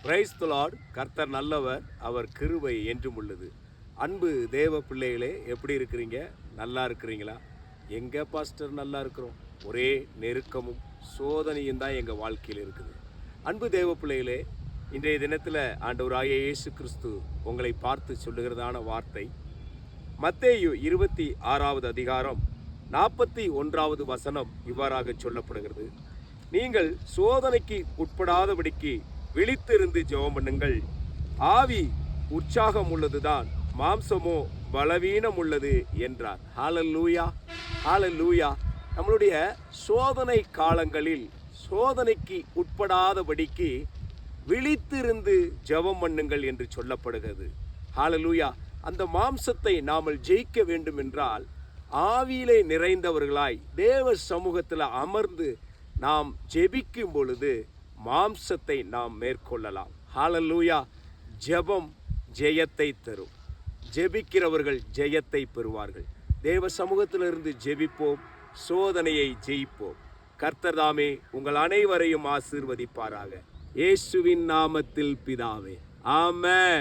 Praise the Lord. கர்த்தர் நல்லவர், அவர் கிருபை என்றும் உள்ளது. அன்பு தேவ பிள்ளைகளே, எப்படி இருக்கிறீங்க? நல்லா இருக்கிறீங்களா? எங்க பாஸ்டர் நல்லா இருக்கிறோம். ஒரே நெருக்கமும் சோதனையும் தான் எங்கள் வாழ்க்கையில் இருக்குது. அன்பு தேவ பிள்ளைகளே, இன்றைய தினத்தில் ஆண்டவராகிய இயேசு கிறிஸ்து உங்களை பார்த்து சொல்லுகிறதான வார்த்தை மத்தேயு 26வது அதிகாரம் 41வது வசனம் இவ்வாறாக சொல்லப்படுகிறது. நீங்கள் சோதனைக்கு உட்படாதபடிக்கு விழித்திருந்து ஜெபம் பண்ணுங்கள். ஆவி உற்சாகம் உள்ளதுதான், மாம்சமோ பலவீனம் உள்ளது என்றார். ஹல்லேலூயா, ஹல்லேலூயா. நம்மளுடைய சோதனை காலங்களில் சோதனைக்கு உட்படாதபடிக்கு விழித்திருந்து ஜெபம் பண்ணுங்கள் என்று சொல்லப்படுகிறது. ஹல்லேலூயா. அந்த மாம்சத்தை நாமல் ஜெயிக்க வேண்டும் என்றால் ஆவியிலே நிறைந்தவர்களாய் தேவ சமூகத்தில் அமர்ந்து நாம் ஜெபிக்கும் பொழுது மாம்சத்தை நாம் மேற்கொள்ளலாம். ஹல்லேலூயா. ஜெபம் ஜெயத்தை தரும். ஜெபிக்கிறவர்கள் ஜெயத்தை பெறுவார்கள். தேவ சமூகத்திலிருந்து ஜெபிப்போம், சோதனையை ஜெயிப்போம். கர்த்தர் தாமே உங்கள் அனைவரையும் ஆசீர்வதிப்பாராக. இயேசுவின் நாமத்தில் பிதாவே, ஆமென்.